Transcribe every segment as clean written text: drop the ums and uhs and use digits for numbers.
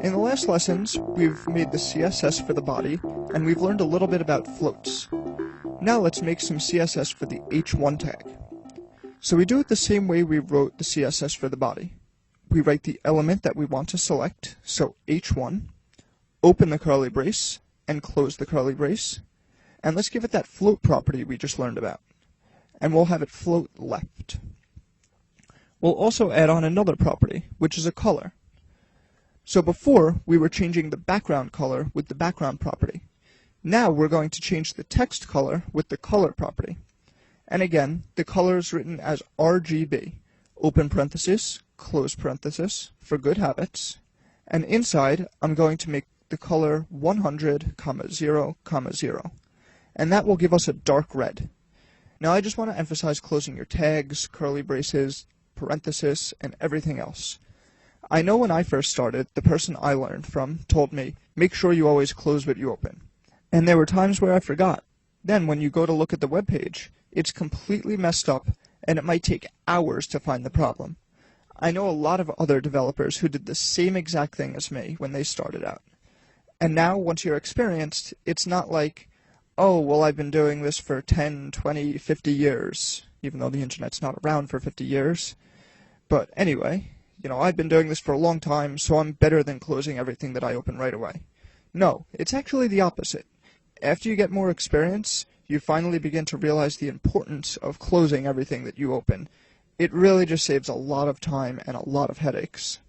In the last lessons, we've made the CSS for the body, and we've learned a little bit about floats. Now let's make some CSS for the h1 tag. So we do it the same way we wrote the CSS for the body. We write the element that we want to select, so h1, open the curly brace, and close the curly brace, and let's give it that float property we just learned about. And we'll have it float left. We'll also add on another property, which is a color. So before, we were changing the background color with the background property. Now we're going to change the text color with the color property. And again, the color is written as RGB, open parenthesis, close parenthesis, for good habits. And inside, I'm going to make the color 100, 0, 0. And that will give us a dark red. Now I just want to emphasize closing your tags, curly braces, parenthesis, and everything else. I know when I first started, the person I learned from told me, make sure you always close what you open. And there were times where I forgot. Then when you go to look at the web page, it's completely messed up, and it might take hours to find the problem. I know a lot of other developers who did the same exact thing as me when they started out. And now, once you're experienced, it's not like, oh, well, I've been doing this for 10, 20, 50 years, even though the internet's not around for 50 years. But anyway, I've been doing this for a long time, so I'm better than closing everything that I open right away. No, it's actually the opposite. After you get more experience, you finally begin to realize the importance of closing everything that you open. It really just saves a lot of time and a lot of headaches.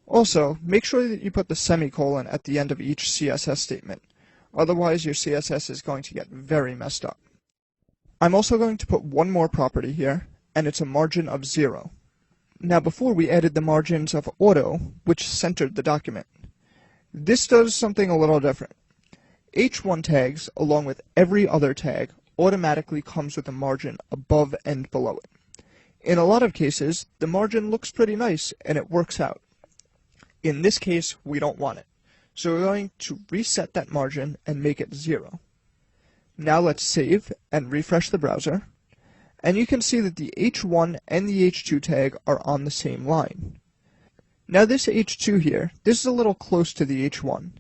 Also, make sure that you put the semicolon at the end of each CSS statement. Otherwise, your CSS is going to get very messed up. I'm also going to put one more property here, and it's a margin of 0. Now before we added the margins of auto, which centered the document. This does something a little different. h1 tags, along with every other tag, automatically comes with a margin above and below it. In a lot of cases, the margin looks pretty nice and it works out. In this case, we don't want it. So we're going to reset that margin and make it 0. Now let's save and refresh the browser. And you can see that the h1 and the h2 tag are on the same line. Now this h2 here, this is a little close to the h1.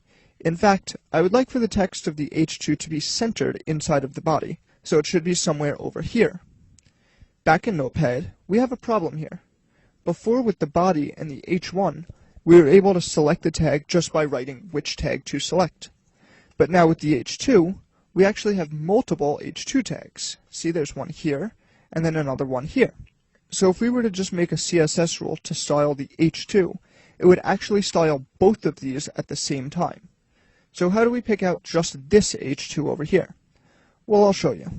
In fact, I would like for the text of the h2 to be centered inside of the body, so it should be somewhere over here. Back in Notepad, we have a problem here. Before with the body and the h1, we were able to select the tag just by writing which tag to select. But now with the h2, we actually have multiple h2 tags. See, there's one here, and then another one here. So if we were to just make a CSS rule to style the h2, it would actually style both of these at the same time. So how do we pick out just this h2 over here? Well, I'll show you.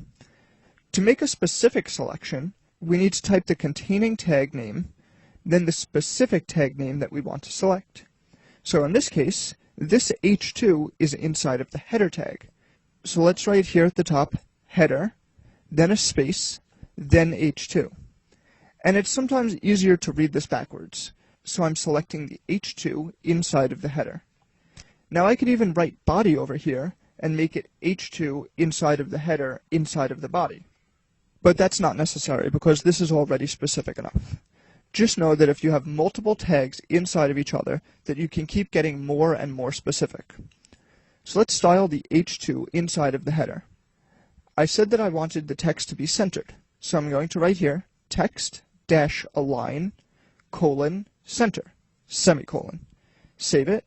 To make a specific selection, we need to type the containing tag name, then the specific tag name that we want to select. So in this case, this h2 is inside of the header tag. So let's write here at the top, header, then a space, then h2. And it's sometimes easier to read this backwards, so I'm selecting the h2 inside of the header. Now I could even write body over here and make it h2 inside of the header inside of the body. But that's not necessary because this is already specific enough. Just know that if you have multiple tags inside of each other, that you can keep getting more and more specific. So let's style the h2 inside of the header. I said that I wanted the text to be centered, so I'm going to write here, text dash align, colon, center, semicolon. Save it,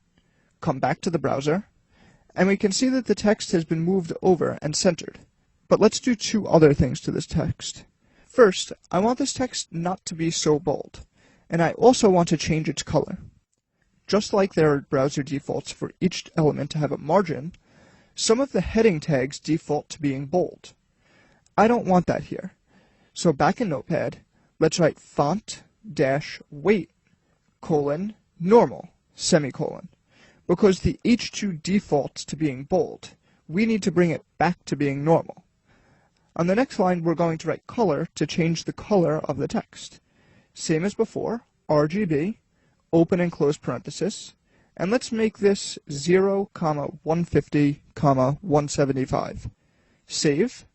come back to the browser, and we can see that the text has been moved over and centered. But let's do two other things to this text. First, I want this text not to be so bold, and I also want to change its color. Just like there are browser defaults for each element to have a margin, some of the heading tags default to being bold. I don't want that here. So back in Notepad, let's write font-weight, colon, normal, semicolon. Because the h2 defaults to being bold, we need to bring it back to being normal. On the next line, we're going to write color to change the color of the text. Same as before, RGB, open and close parenthesis, and let's make this 0, 150, 175. Save,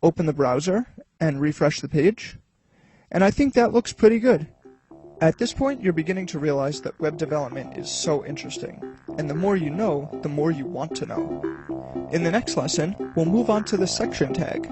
open the browser, and refresh the page. And I think that looks pretty good. At this point, you're beginning to realize that web development is so interesting, and the more you know, the more you want to know. In the next lesson, we'll move on to the section tag.